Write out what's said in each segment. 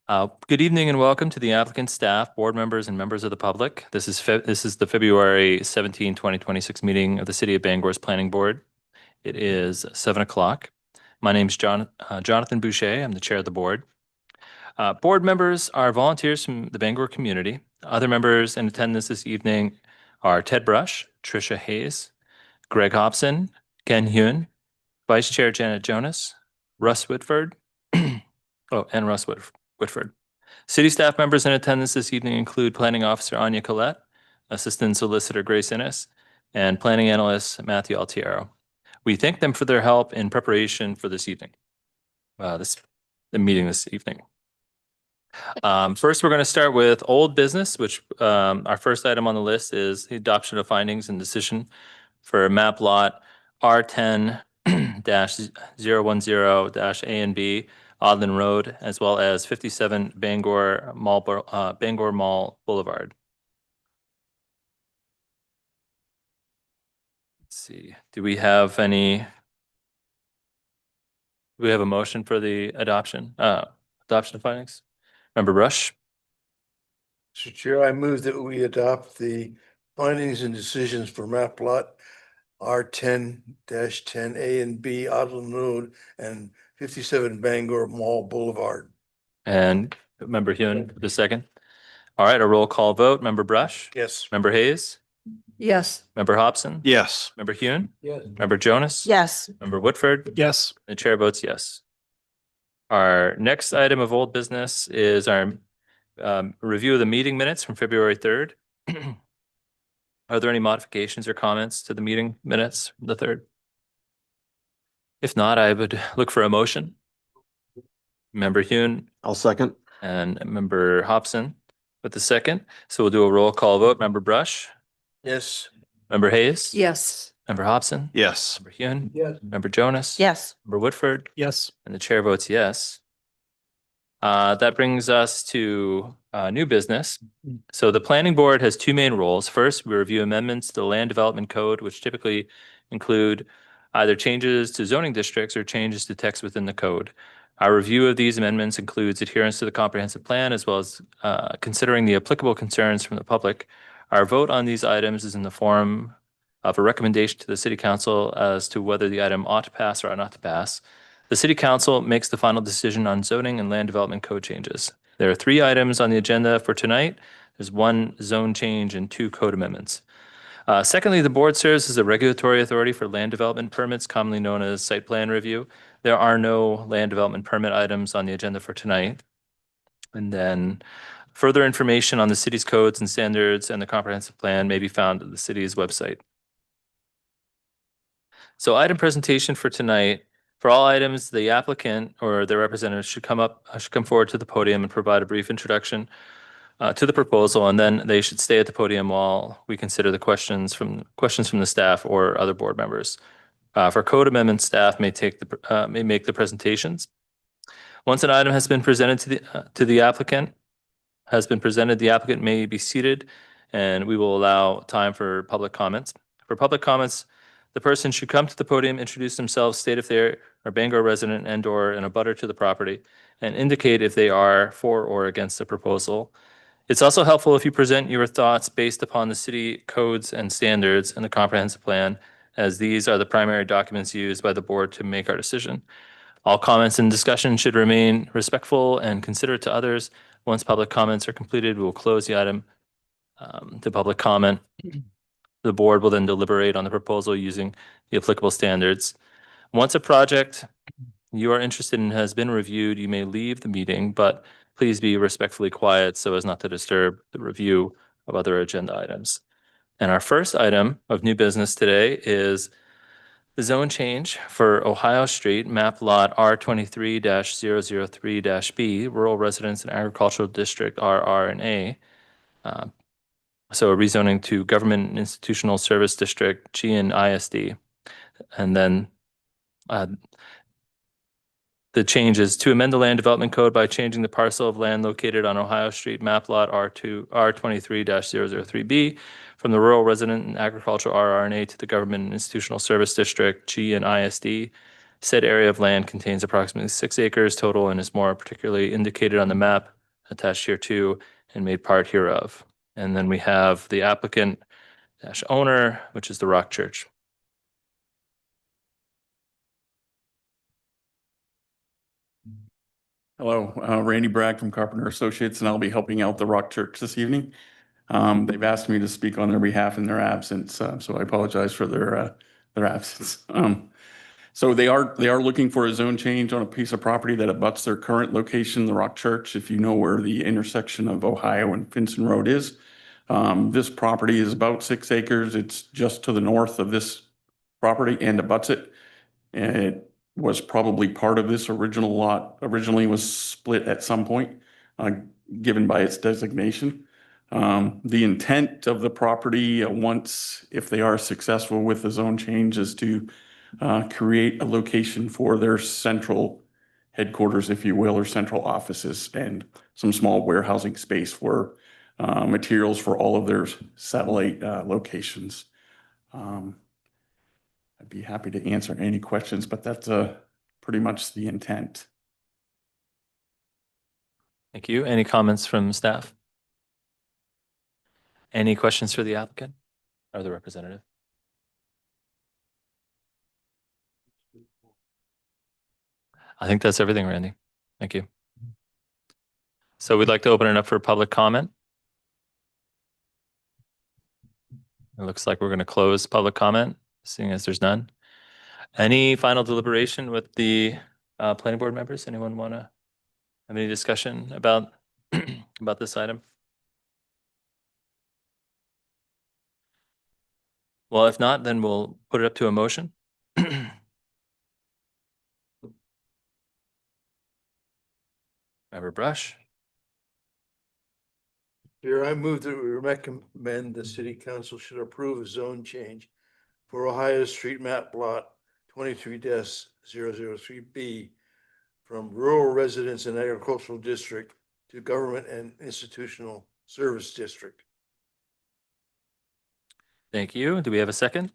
Good evening and welcome to the applicant, staff, board members, and members of the public. This is the February 17, 2026 meeting of the City of Bangor's Planning Board. It is 7 o'clock. My name is Jonathan Boucher. I'm the chair of the board. Board members are volunteers from the Bangor community. Other members in attendance this evening are Ted Brush, Tricia Hayes, Greg Hobson, Ken Hyun, Vice Chair Janet Jonas, Russ Whitford, and Russ Whitford. City staff members in attendance this evening include Planning Officer Anya Collette, Assistant Solicitor Grace Innes, and Planning Analyst Matthew Altiero. We thank them for their help in preparation for this evening, the meeting this evening. First, we're going to start with old business, which our first item on the list is the adoption of findings and decision for map lot R10-010-A and B, Odlin Road, as well as 57 Bangor Mall Boulevard. Let's see. Do we have a motion for the adoption of findings? Member Rush? Mr. Chair, I move that we adopt the findings and decisions for map lot R10-10A and B, Odlin Road, and 57 Bangor Mall Boulevard. And Member Hyun for the second. All right, a roll call vote. Member Brush? Yes. Member Hayes? Yes. Member Hobson? Yes. Member Hyun? Yes. Member Jonas? Yes. Member Whitford? Yes. The chair votes yes. Our next item of old business is our review of the meeting minutes from February 3rd. Are there any modifications or comments to the meeting minutes from the 3rd? If not, I would look for a motion. Member Hyun I'll second. and Member Hobson with the second. So we'll do a roll call vote. Member Brush? Yes. Member Hayes? Yes. Member Hobson? Yes. Member Hyun? Yes. Member Jonas? Yes. Member Whitford? Yes. And the chair votes yes. That brings us to new business. So the planning board has two main roles. First, we review amendments to the land development code, which typically include either changes to zoning districts or changes to text within the code. Our review of these amendments includes adherence to the comprehensive plan, as well as considering the applicable concerns from the public. Our vote on these items is in the form of a recommendation to the city council as to whether the item ought to pass or ought not to pass. The city council makes the final decision on zoning and land development code changes. There are 3 items on the agenda for tonight. There's 1 zone change and 2 code amendments. Secondly, the board serves as a regulatory authority for land development permits, commonly known as site plan review. There are no land development permit items on the agenda for tonight. And then further information on the city's codes and standards and the comprehensive plan may be found at the city's website. So item presentation for tonight. For all items, the applicant or their representative should come forward to the podium and provide a brief introduction to the proposal, and then they should stay at the podium while we consider the questions from the staff or other board members. For code amendment, staff may make the presentations. Once an item has been presented to the applicant, the applicant may be seated, and we will allow time for public comments. For public comments, the person should come to the podium, introduce themselves, state if they're a Bangor resident and/or an abutter to the property, and indicate if they are for or against the proposal. It's also helpful if you present your thoughts based upon the city codes and standards and the comprehensive plan, as these are the primary documents used by the board to make our decision. All comments and discussion should remain respectful and considerate to others. Once public comments are completed, we will close the item to public comment. The board will then deliberate on the proposal using the applicable standards. Once a project you are interested in has been reviewed, you may leave the meeting, but please be respectfully quiet so as not to disturb the review of other agenda items. And our first item of new business today is the zone change for Ohio Street, map lot R23-003-B, Rural Residence and Agricultural District RR and A. So a rezoning to Government and Institutional Service District G and ISD. And then the change is to amend the land development code by changing the parcel of land located on Ohio Street, map lot R23-003B from the Rural Resident and Agricultural RR&A to the Government and Institutional Service District G and ISD. Said area of land contains approximately 6 acres total and is more particularly indicated on the map attached here too and made part hereof. And then we have the applicant dash owner, which is the Rock Church. Hello, Randy Bragg from Carpenter Associates, and I'll be helping out the Rock Church this evening. They've asked me to speak on their behalf in their absence, so I apologize for their absence. So they are looking for a zone change on a piece of property that abuts their current location, the Rock Church. If you know where the intersection of Ohio and Finson Road is, this property is about 6 acres. It's just to the north of this property and abuts it. And it was probably part of this original lot, originally was split at some point, given by its designation. The intent of the property, once, if they are successful with the zone change, is to create a location for their central headquarters, if you will, or central offices, and some small warehousing space for materials for all of their satellite locations. I'd be happy to answer any questions, but that's pretty much the intent. Thank you. Any comments from staff? Any questions for the applicant or the representative? I think that's everything, Randy. Thank you. So we'd like to open it up for public comment. It looks like we're going to close public comment, seeing as there's none. Any final deliberation with the planning board members? Anyone want to have any discussion about about this item? Well, if not, then we'll put it up to a motion. Member Brush, Chair, I move that we recommend the city council should approve a zone change for Ohio Street map lot 23-003B from rural residence and agricultural district to government and institutional service district. thank you. Do we have a second?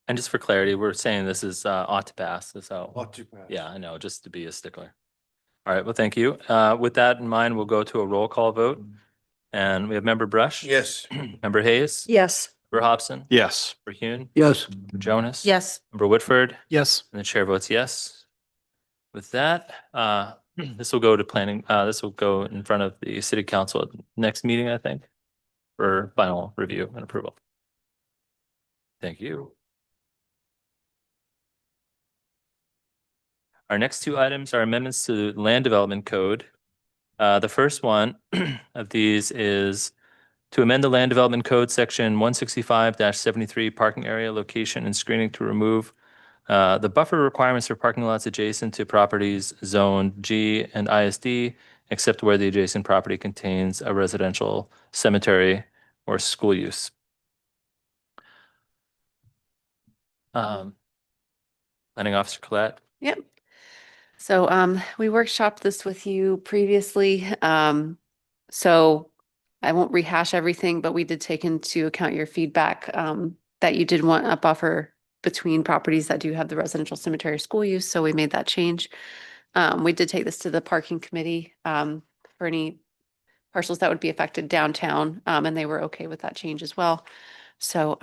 And just for clarity, we're saying this is ought to pass, so. Ought to pass. Yeah, I know, just to be a stickler. All right, well, thank you. With that in mind, we'll go to a roll call vote. And we have Member Brush. Yes. Member Hayes. Yes. Member Hobson. Yes. Member Hune. Yes. Member Jonas. Yes. Member Whitford. Yes. And the chair votes yes. With that, this will go to planning, this will go in front of the city council at the next meeting, I think, for final review and approval. Thank you. Our next two items are amendments to the Land Development Code. The first one of these is to amend the Land Development Code, section 165-73, parking area location and screening to remove the buffer requirements for parking lots adjacent to properties zoned G and ISD, except where the adjacent property contains a residential cemetery or school use. Planning Officer Collette. Yep. So we workshopped this with you previously. So I won't rehash everything, but we did take into account your feedback that you did want a buffer between properties that do have the residential cemetery or school use. So we made that change. We did take this to the parking committee for any parcels that would be affected downtown, and they were okay with that change as well. So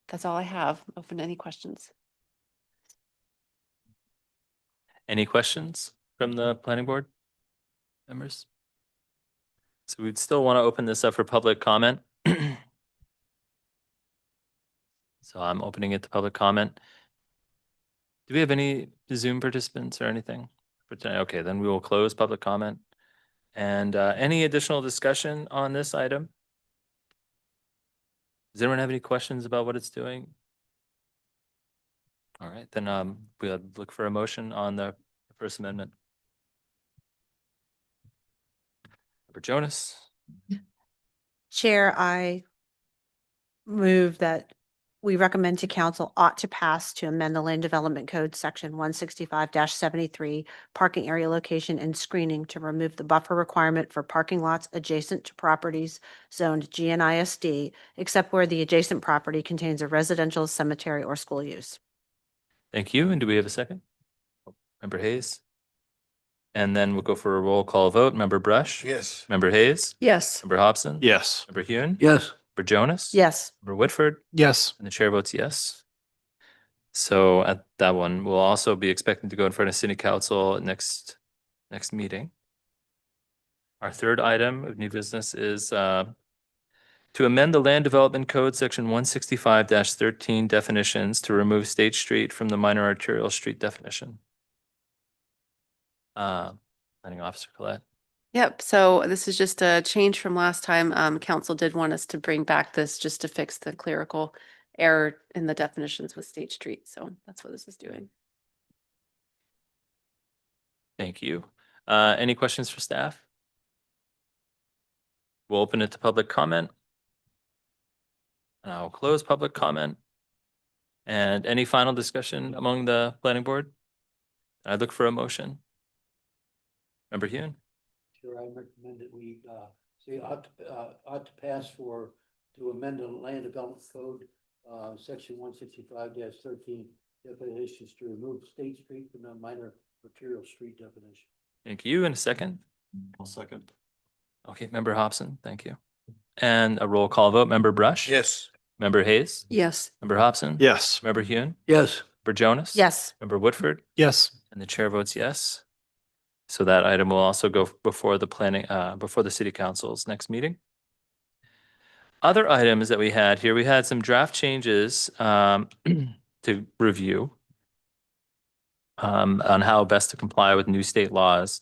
that's all I have. Open to any questions. Any questions from the planning board members? So we'd still want to open this up for public comment. So I'm opening it to public comment. Do we have any Zoom participants or anything for tonight? Okay, then we will close public comment. And any additional discussion on this item? Does anyone have any questions about what it's doing? All right, then we'll look for a motion on the First Amendment. Member Jonas. Chair, I move that we recommend to council ought to pass to amend the Land Development Code, section 165-73, parking area location and screening to remove the buffer requirement for parking lots adjacent to properties zoned GNISD, except where the adjacent property contains a residential cemetery or school use. Thank you. And do we have a second? Member Hayes. And then we'll go for a roll call vote. Member Brush? Yes. Member Hayes? Yes. Member Hobson? Yes. Member Hune? Yes. Member Jonas? Yes. Member Whitford? Yes. And the chair votes yes. So at that one, we'll also be expecting to go in front of city council at next meeting. Our third item of new business is to amend the Land Development Code, section 165-13 definitions to remove State Street from the minor arterial street definition. Planning Officer Colette. Yep, so this is just a change from last time. Council did want us to bring back this just to fix the clerical error in the definitions with State Street. So that's what this is doing. Thank you. Any questions for staff? We'll open it to public comment. And I'll close public comment. And any final discussion among the planning board? I look for a motion. Member Hune? Sure, I recommend that we, say ought to pass to amend the land development code, section 165-13 definitions to remove State Street from the minor arterial street definition. Thank you. In a second. I'll second. Okay, Member Hobson, thank you. And a roll call vote. Member Brush? Yes. Member Hayes? Yes. Member Hobson? Yes. Member Hune? Yes. Member Jonas? Yes. Member Woodford? Yes. And the chair votes yes. So that item will also go before the before the city council's next meeting. Other items that we had here, we had some draft changes to review on how best to comply with new state laws.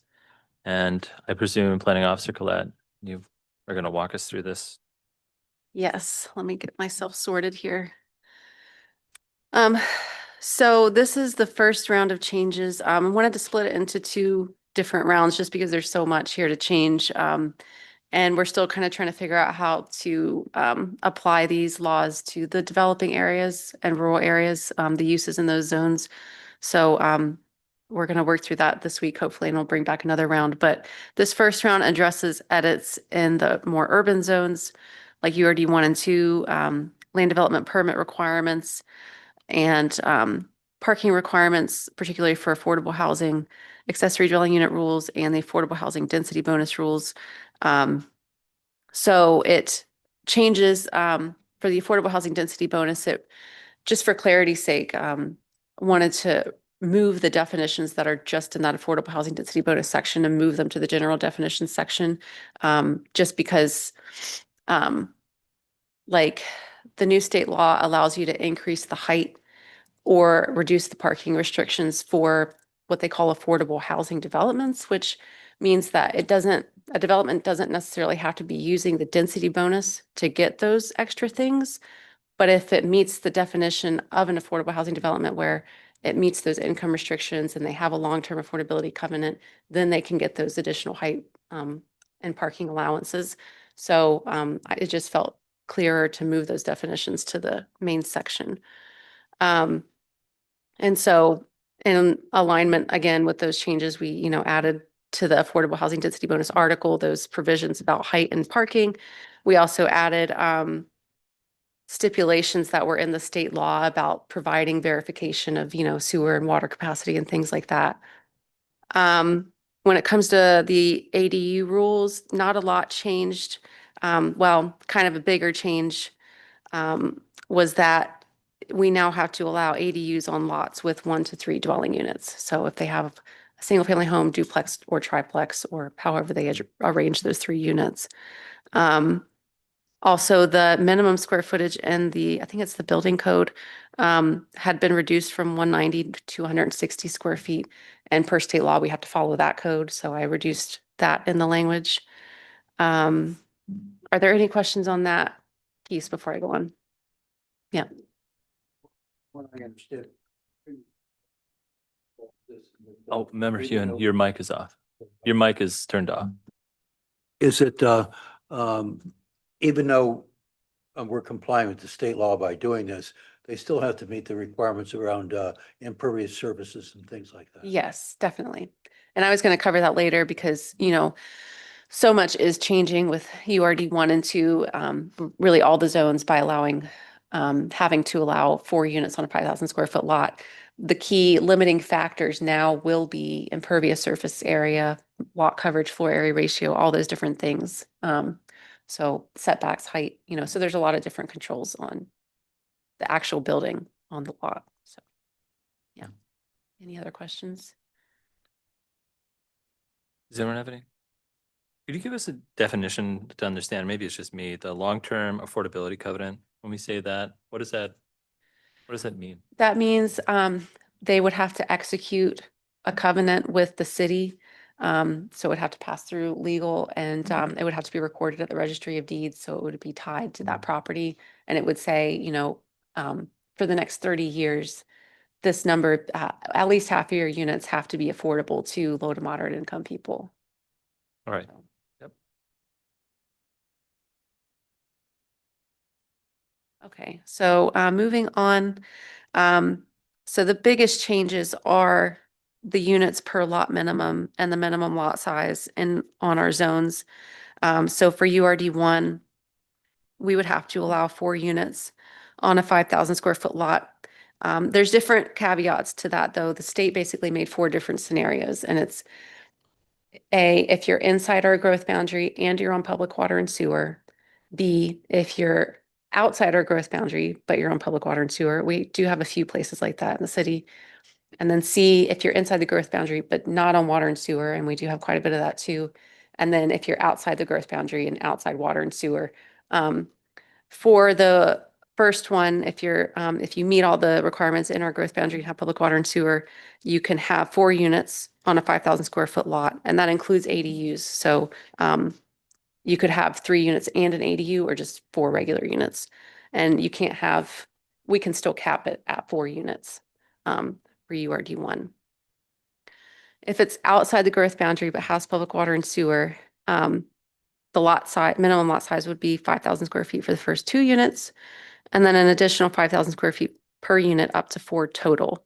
And I presume Planning Officer Colette, you are going to walk us through this. Yes, let me get myself sorted here. So this is the first round of changes. I wanted to split it into two different rounds just because there's so much here to change. And we're still kind of trying to figure out how to apply these laws to the developing areas and rural areas, the uses in those zones. So we're going to work through that this week, hopefully, and we'll bring back another round. But this first round addresses edits in the more urban zones, like URD 1 and 2, land development permit requirements, and parking requirements, particularly for affordable housing, accessory dwelling unit rules, and the affordable housing density bonus rules. So it changes for the affordable housing density bonus. It, just for clarity's sake, wanted to move the definitions that are just in that affordable housing density bonus section and move them to the general definition section, just because like the new state law allows you to increase the height or reduce the parking restrictions for what they call affordable housing developments, which means that a development doesn't necessarily have to be using the density bonus to get those extra things. But if it meets the definition of an affordable housing development where it meets those income restrictions and they have a long-term affordability covenant, then they can get those additional height and parking allowances. So it just felt clearer to move those definitions to the main section. And so in alignment, again, with those changes, we, added to the affordable housing density bonus article, those provisions about height and parking. We also added stipulations that were in the state law about providing verification of, sewer and water capacity and things like that. When it comes to the ADU rules, not a lot changed. Well, kind of a bigger change was that we now have to allow ADUs on lots with 1 to 3 dwelling units. So if they have a single family home, duplex or triplex, or however they arrange those 3 units. Also, the minimum square footage in I think it's the building code, had been reduced from 190 to 260 square feet. And per state law, we have to follow that code. So I reduced that in the language. Are there any questions on that piece before I go on? Yeah. What I understood. Oh, Member Hune, your mic is off. Your mic is turned off. Is it, even though we're complying with the state law by doing this, they still have to meet the requirements around impervious surfaces and things like that? Yes, definitely. And I was going to cover that later because, so much is changing with URD 1 and 2, really all the zones by allowing, having to allow 4 units on a 5,000 square foot lot. the key limiting factors now will be impervious surface area, lot coverage, floor area ratio, all those different things. So setbacks, height, so there's a lot of different controls on the actual building on the lot. So, yeah. Any other questions? Does anyone have any? Could you give us a definition to understand? Maybe it's just me, the long-term affordability covenant. When we say that, what does that mean? That means they would have to execute a covenant with the city. So it would have to pass through legal and it would have to be recorded at the Registry of Deeds. So it would be tied to that property. And it would say, for the next 30 years, this number, at least half of your units have to be affordable to low to moderate income people. All right. So- Yep. Okay, so moving on. So the biggest changes are the units per lot minimum and the minimum lot size on our zones. So for URD one, we would have to allow 4 units on a 5,000 square foot lot. There's different caveats to that, though. The state basically made 4 different scenarios, and it's A, if you're inside our growth boundary and you're on public water and sewer. B, if you're outside our growth boundary, but you're on public water and sewer. We do have a few places like that in the city. And then C, if you're inside the growth boundary, but not on water and sewer, and we do have quite a bit of that too. And then if you're outside the growth boundary and outside water and sewer. For the first one, if you meet all the requirements in our growth boundary and have public water and sewer, you can have 4 units on a 5,000 square foot lot, and that includes ADUs. So you could have 3 units and an ADU or just 4 regular units. And we can still cap it at 4 units for URD one. If it's outside the growth boundary but has public water and sewer, the minimum lot size would be 5,000 square feet for the first 2 units, and then an additional 5,000 square feet per unit up to 4 total.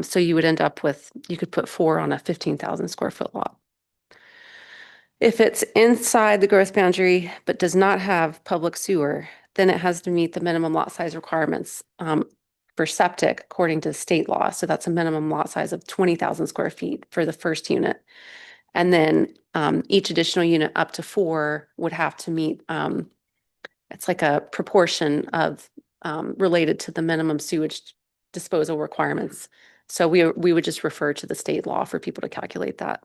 So you would end up you could put 4 on a 15,000 square foot lot. If it's inside the growth boundary but does not have public sewer, then it has to meet the minimum lot size requirements for septic according to state law. So that's a minimum lot size of 20,000 square feet for the first unit. And then each additional unit up to 4 would have to meet, it's like a proportion of related to the minimum sewage disposal requirements. So we would just refer to the state law for people to calculate that.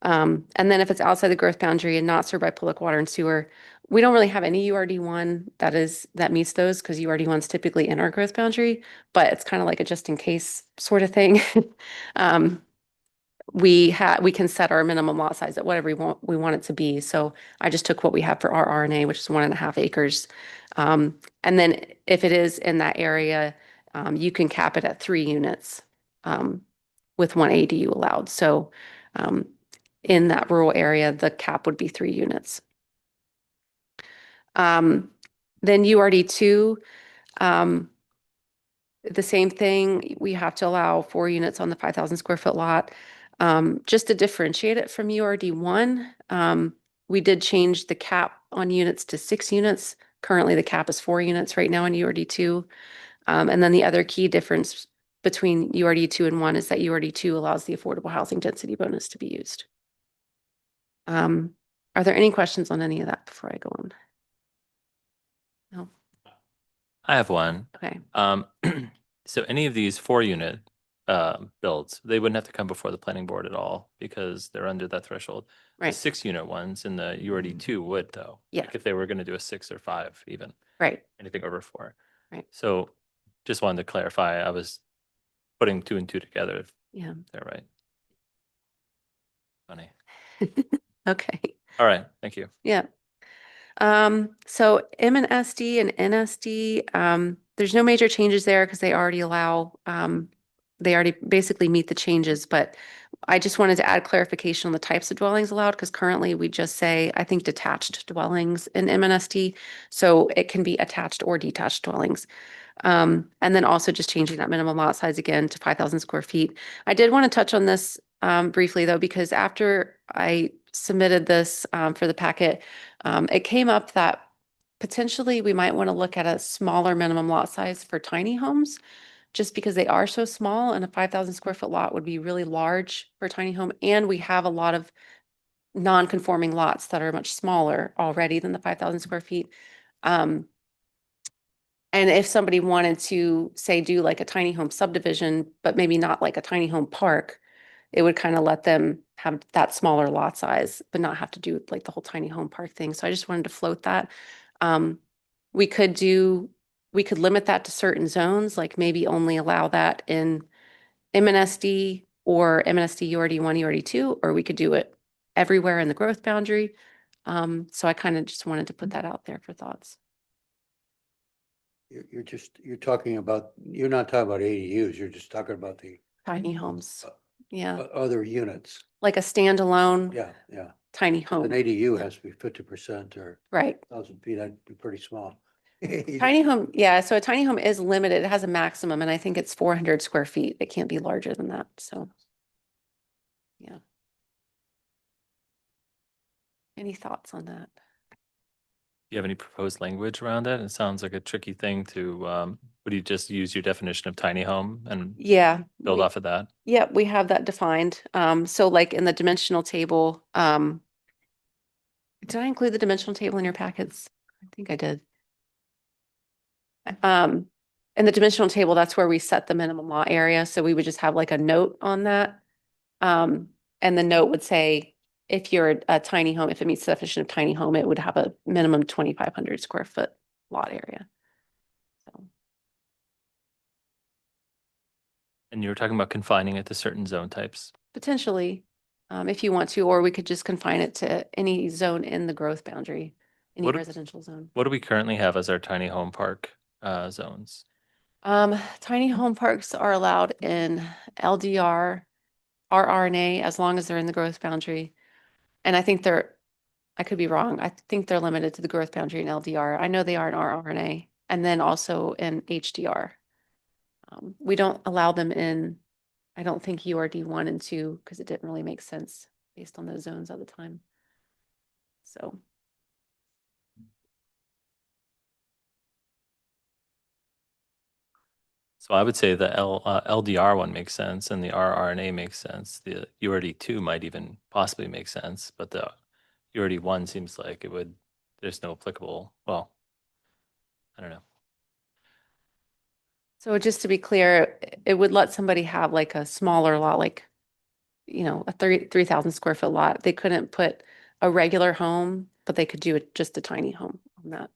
And then if it's outside the growth boundary and not served by public water and sewer, we don't really have any URD one that meets those, because URD one's typically in our growth boundary, but it's kind of like a just in case sort of thing. We can set our minimum lot size at whatever we want it to be. So I just took what we have for our RNA, which is 1.5 acres. And then if it is in that area, you can cap it at 3 units with 1 ADU allowed. So in that rural area, the cap would be 3 units. Then URD 2, the same thing. We have to allow 4 units on the 5,000 square foot lot. Just to differentiate it from URD 1, we did change the cap on units to 6 units. Currently, the cap is 4 units right now in URD 2. And then the other key difference between URD 2 and 1 is that URD 2 allows the affordable housing density bonus to be used. Are there any questions on any of that before I go on? No? I have one. Okay. So any of these 4-unit builds, they wouldn't have to come before the planning board at all because they're under that threshold. The Right. 6-unit ones in the URD 2 would, though. Yeah. Like if they were going to do a 6 or 5 even, Right. anything over 4. Right. So just wanted to clarify, I was putting 2 and 2 together. If Yeah. they're right. Funny. Okay. All right. Thank you. Yeah. So MNSD and NSD, there's no major changes there because they already they already basically meet the changes, but I just wanted to add clarification on the types of dwellings allowed, because currently we just say, I think, detached dwellings in MNSD. So it can be attached or detached dwellings. And then also just changing that minimum lot size again to 5,000 square feet. I did want to touch on this briefly, though, because after I submitted this for the packet, it came up that potentially we might want to look at a smaller minimum lot size for tiny homes. just because they are so small, and a 5,000 square foot lot would be really large for a tiny home. And we have a lot of non-conforming lots that are much smaller already than the 5,000 square feet. And if somebody wanted to, say, do like a tiny home subdivision, but maybe not like a tiny home park, it would kind of let them have that smaller lot size, but not have to do like the whole tiny home park thing. So I just wanted to float that. We could limit that to certain zones, like maybe only allow that in MNSD or MNSD URD1, URD2, or we could do it everywhere in the growth boundary. So I kind of just wanted to put that out there for thoughts. You're talking about, you're not talking about ADUs, you're just talking about the Tiny homes, yeah, other units. like a standalone Yeah. tiny An home, ADU has to be 50% or right? 1,000 feet, that'd be pretty small. Tiny home, yeah, so a tiny home is limited. It has a maximum, and I think it's 400 square feet. It can't be larger than that, so. Yeah. Any thoughts on that? Do you have any proposed language around that? It sounds like a tricky thing to, would you just use your definition of tiny home and Yeah. build we- off of that? Yep, we have that defined. So like in the dimensional table, did I include the dimensional table in your packets? I think I did. In the dimensional table, that's where we set the minimum lot area. So we would just have like a note on that. And the note would say, if you're a tiny home, if it meets the definition of tiny home, it would have a minimum 2,500 square foot lot area. So, And you were talking about confining it to certain zone types. potentially, if you want to, or we could just confine it to any zone in the growth boundary, any What if- residential zone. What do we currently have as our tiny home park zones? Tiny home parks are allowed in LDR, RRNA, as long as they're in the growth boundary. And I think I could be wrong. I think they're limited to the growth boundary in LDR. I know they are in RRNA, and then also in HDR. We don't allow them in, I don't think URD1 and 2, because it didn't really make sense based on those zones at the time. So. So I would say the LDR one makes sense and the rRNA makes sense. The URD2 might even possibly make sense, but the URD1 seems like there's no applicable, well, I don't know. So just to be clear, it would let somebody have like a smaller lot, like, a 3,000 square foot lot. They couldn't put a regular home, but they could do just a tiny home on that.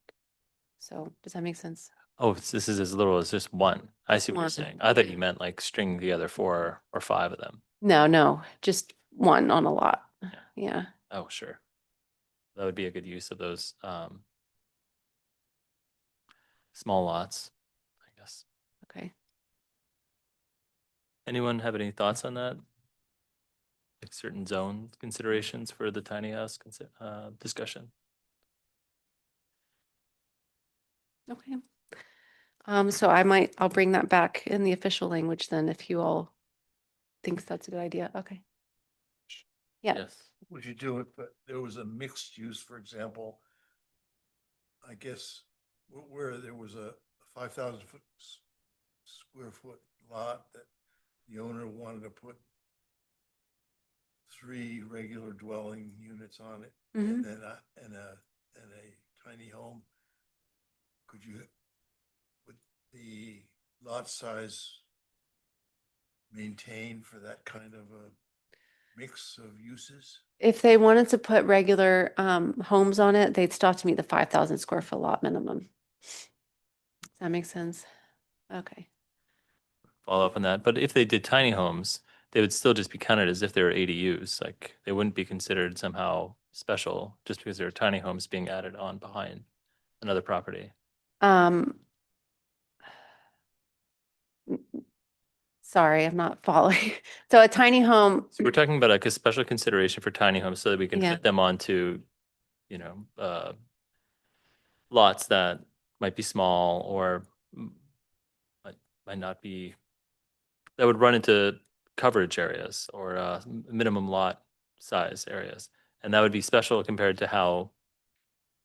So does that make sense? Oh, this is as little as just one. I see what you're One. saying. I thought you meant like string together 4 or 5 of them. No, just one on a lot. Yeah. Oh, sure. That would be a good use of those small lots, I guess. Okay. Anyone have any thoughts on that? Like certain zone considerations for the tiny house discussion? Okay. So I'll bring that back in the official language then, if you all think that's a good idea. Okay. Yeah. Yes. Would you do it, but there was a mixed use, for example, I guess, where there was a 5,000 square foot lot that the owner wanted to put 3 regular dwelling units on it Mhm. and then a tiny home. Would the lot size maintain for that kind of a mix of uses? If they wanted to put regular homes on it, they'd still have to meet the 5,000 square foot lot minimum. Does that make sense? Okay. Follow up on that. But if they did tiny homes, they would still just be counted as if they were ADUs. Like they wouldn't be considered somehow special just because they're tiny homes being added on behind another property. Sorry, I'm not following. So a tiny home, So we're talking about like a special consideration for tiny homes so that we can Yeah. fit them onto, lots that might be small or might not be, that would run into coverage areas or minimum lot size areas. And that would be special compared to how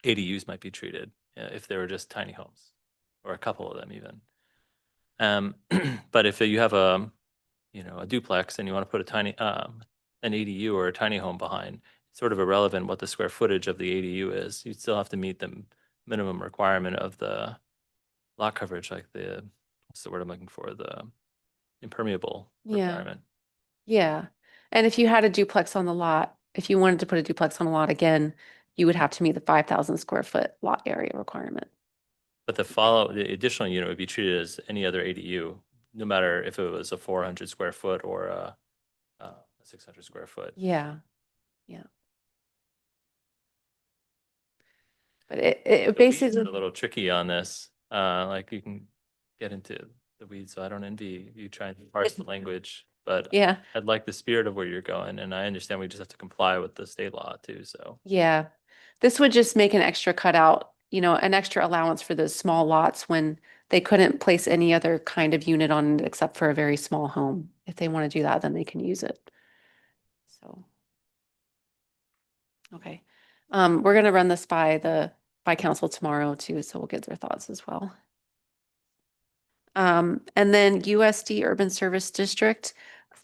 ADUs might be treated if they were just tiny homes or a couple of them even. But if you have a, you know, a duplex and you want to put a tiny, an ADU or a tiny home behind, it's sort of irrelevant what the square footage of the ADU is. You still have to meet the minimum requirement of the lot coverage, like the, what's the word I'm looking for? The impermeable Yeah. requirement. Yeah. And if you had a duplex on the lot, if you wanted to put a duplex on a lot again, you would have to meet the 5,000 square foot lot area requirement. But the additional unit would be treated as any other ADU, no matter if it was a 400 square foot or a 600 square foot. Yeah. Yeah. But it The weeds are basically, a little tricky on this. Like you can get into the weeds, so I don't envy you trying to parse the language. But yeah, I'd like the spirit of where you're going, and I understand we just have to comply with the state law too, so. yeah. This would just make an extra cutout, you know, an extra allowance for those small lots when they couldn't place any other kind of unit on it except for a very small home. If they want to do that, then they can use it. So. Okay. We're gonna run this by council tomorrow too, so we'll get their thoughts as well. And then USD Urban Service District,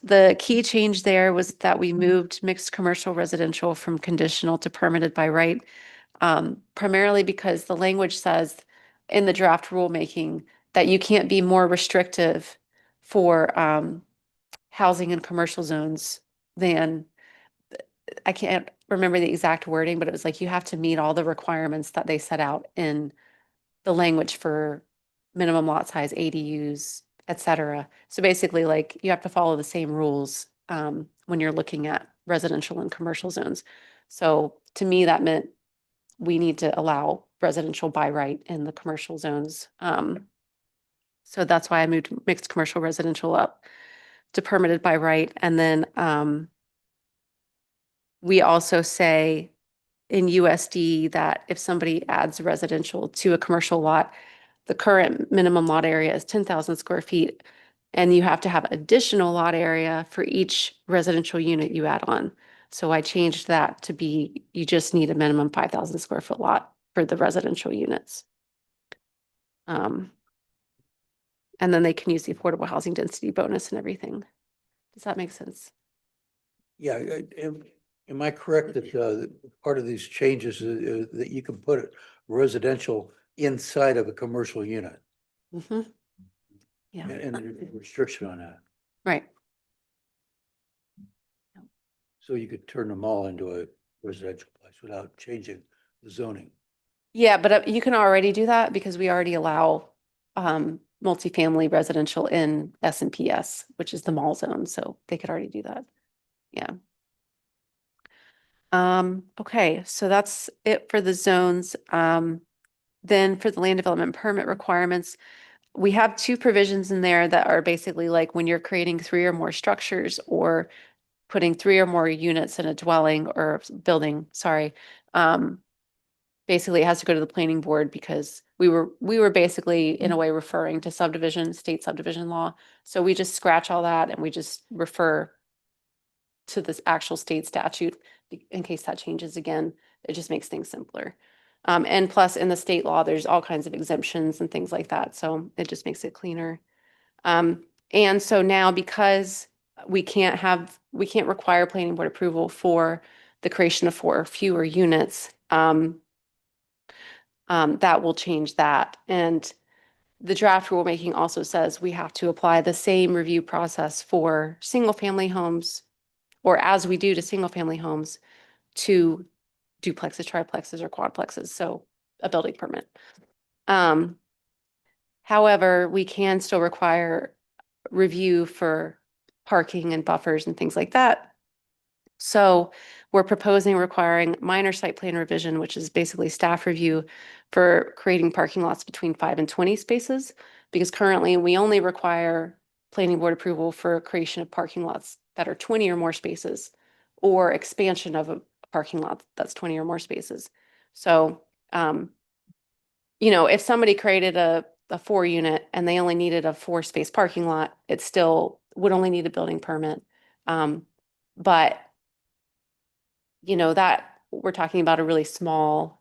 the key change there was that we moved mixed commercial residential from conditional to permitted by right. Primarily because the language says in the draft rulemaking that you can't be more restrictive for housing in commercial zones than, I can't remember the exact wording, but it was like you have to meet all the requirements that they set out in the language for minimum lot size, ADUs, et cetera. So basically, like you have to follow the same rules when you're looking at residential and commercial zones. So to me, that meant we need to allow residential by right in the commercial zones. So that's why I moved mixed commercial residential up to permitted by right. And then we also say in USD that if somebody adds residential to a commercial lot, the current minimum lot area is 10,000 square feet. And you have to have additional lot area for each residential unit you add on. So I changed that to be, you just need a minimum 5,000 square foot lot for the residential units. And then they can use the affordable housing density bonus and everything. Does that make sense? Yeah, am I correct that part of these changes is that you can put residential inside of a commercial unit? Mm-hmm. Yeah, And there's a restriction on that. right. So you could turn them all into a residential place without changing the zoning. Yeah, but you can already do that because we already allow multifamily residential in SNPS, which is the mall zone, so they could already do that. Yeah. Okay, so that's it for the zones. Then for the land development permit requirements, we have two provisions in there that are basically like when you're creating 3 or more structures or putting 3 or more units in a dwelling or building, sorry. Basically it has to go to the planning board because we were basically in a way referring to subdivision, state subdivision law. So we just scratch all that and we just refer to this actual state statute in case that changes again. It just makes things simpler. And plus in the state law, there's all kinds of exemptions and things like that. So it just makes it cleaner. And so now because we can't require planning board approval for the creation of 4 or fewer units, that will change that. And the draft rulemaking also says we have to apply the same review process for single family homes, or as we do to single family homes, to duplexes, triplexes, or quadplexes, so a building permit. However, we can still require review for parking and buffers and things like that. So we're proposing requiring minor site plan revision, which is basically staff review for creating parking lots between 5 and 20 spaces, because currently we only require planning board approval for creation of parking lots that are 20 or more spaces or expansion of a parking lot that's 20 or more spaces. So, if somebody created a 4 unit and they only needed a 4 space parking lot, it still would only need a building permit. But that we're talking about a really small,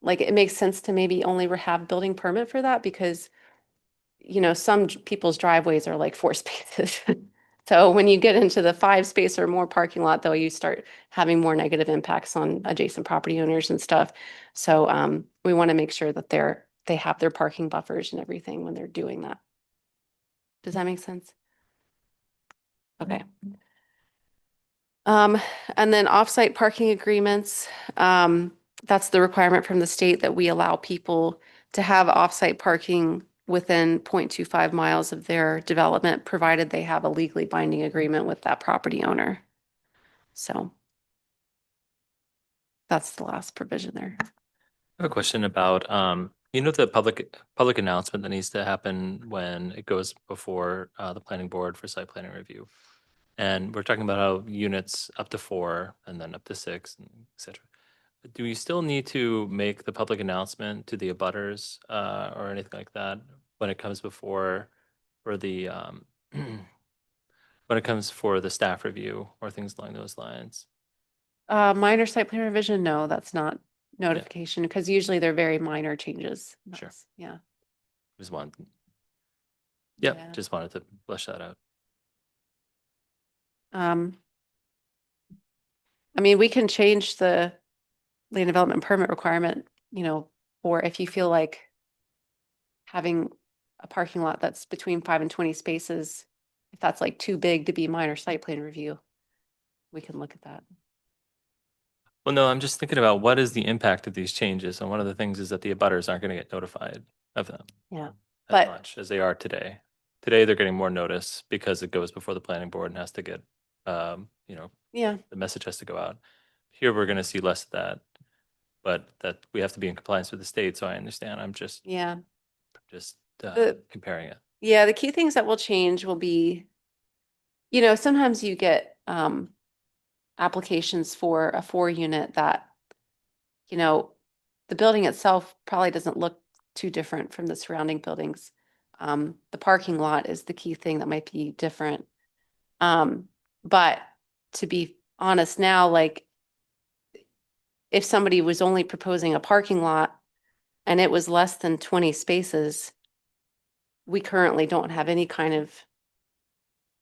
like it makes sense to maybe only have building permit for that because, you know, some people's driveways are like 4 spaces. So when you get into the 5 space or more parking lot, though, you start having more negative impacts on adjacent property owners and stuff. So we want to make sure that they have their parking buffers and everything when they're doing that. Does that make sense? Okay. And then off-site parking agreements, that's the requirement from the state that we allow people to have off-site parking within 0.25 miles of their development, provided they have a legally binding agreement with that property owner. So that's the last provision there. I have a question about, you know, the public announcement that needs to happen when it goes before the planning board for site planning review. And we're talking about how units up to 4 and then up to 6, and et cetera. Do we still need to make the public announcement to the abutters or anything like that when it comes before for the when it comes for the staff review or things along those lines? Minor site plan revision, no, that's not notification, because usually they're very minor changes. Sure. Yeah. Just one. Yep, Yeah. just wanted to flesh that out. I mean, we can change the land development permit requirement, you know, or if you feel like having a parking lot that's between 5 and 20 spaces, if that's like too big to be minor site plan review, we can look at that. Well, no, I'm just thinking about what is the impact of these changes, and one of the things is that the abutters aren't going to get notified of them. Yeah, As but- much as they are today. Today, they're getting more notice because it goes before the planning board and has to get, you know, Yeah, the message has to go out. Here, we're going to see less of that, but that we have to be in compliance with the state, so I understand. I'm just yeah. comparing it. Yeah, the key things that will change will be, you know, sometimes you get applications for a 4-unit that, you know, the building itself probably doesn't look too different from the surrounding buildings. The parking lot is the key thing that might be different. But to be honest now, like if somebody was only proposing a parking lot and it was less than 20 spaces, we currently don't have any kind of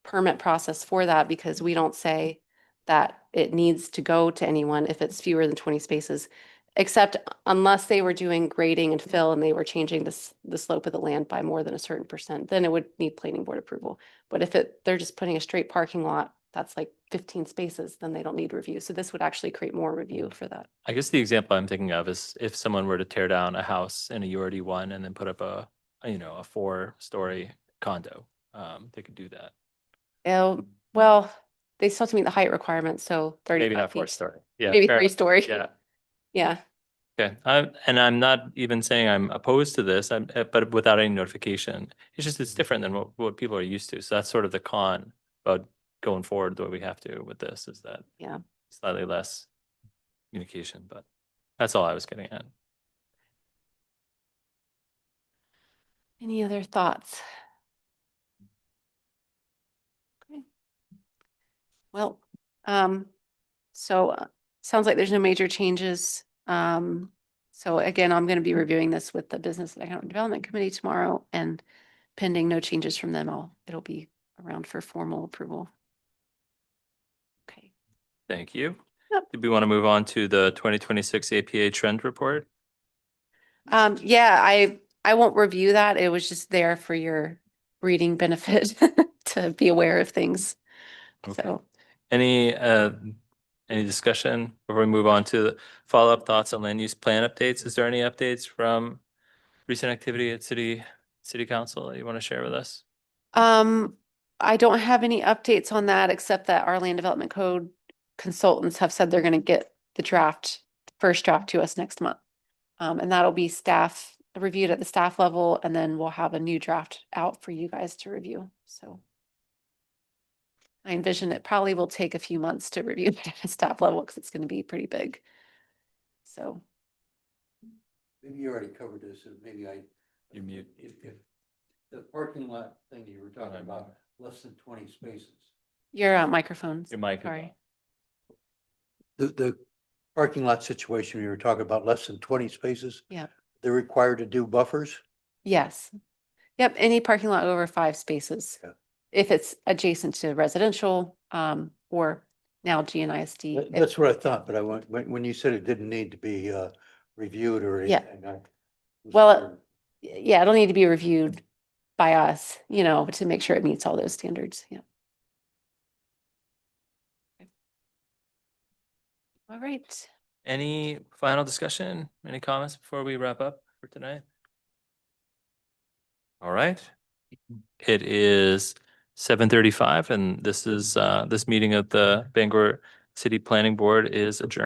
permit process for that because we don't say that it needs to go to anyone if it's fewer than 20 spaces, except unless they were doing grading and fill and they were changing the slope of the land by more than a certain percent, then it would need planning board approval. But if they're just putting a straight parking lot, that's like 15 spaces, then they don't need review. So this would actually create more review for that. I guess the example I'm thinking of is if someone were to tear down a house in a URD1 and then put up a 4-story condo, they could do that. Well, they still have to meet the height requirements, so 35 Maybe not feet. 4-story. Yeah. Maybe fair enough. 3-story. Yeah. Yeah. Okay. And I'm not even saying I'm opposed to this, but without any notification. It's just, it's different than what people are used to. So that's sort of the con about going forward the way we have to with this is that Yeah. slightly less communication, but that's all I was getting at. Any other thoughts? Okay. Well, sounds like there's no major changes. So again, I'm going to be reviewing this with the Business and Economic Development Committee tomorrow, and pending no changes from them, it'll be around for formal approval. Okay. Thank you. Yep. Did we want to move on to the 2026 APA trend report? Yeah, I won't review that. It was just there for your reading benefit to be aware of things. Okay. So, Any discussion before we move on to the follow-up thoughts on land use plan updates? Is there any updates from recent activity at city council that you want to share with us? I don't have any updates on that, except that our land development code consultants have said they're going to get the first draft to us next month. And that'll be reviewed at the staff level, and then we'll have a new draft out for you guys to review. So I envision it probably will take a few months to review at the staff level because it's going to be pretty big. So, Maybe you already covered this, and maybe You mute. If the parking lot thing you were talking about, less than 20 spaces. your microphones. Your mic is Sorry. The parking lot situation, you were talking about less than 20 spaces? Yeah. They're required to do buffers? Yes. Yep, any parking lot over 5 spaces. Yeah. If it's adjacent to residential, or now GNISD. if- That's what I thought, but when you said it didn't need to be reviewed or Yeah. anything. I was Well, sort of- Yeah, it'll need to be reviewed by us, to make sure it meets all those standards. Yeah. All right. Any final discussion? Any comments before we wrap up for tonight? All right. It is 7:35 and this meeting of the Bangor City Planning Board is adjourned.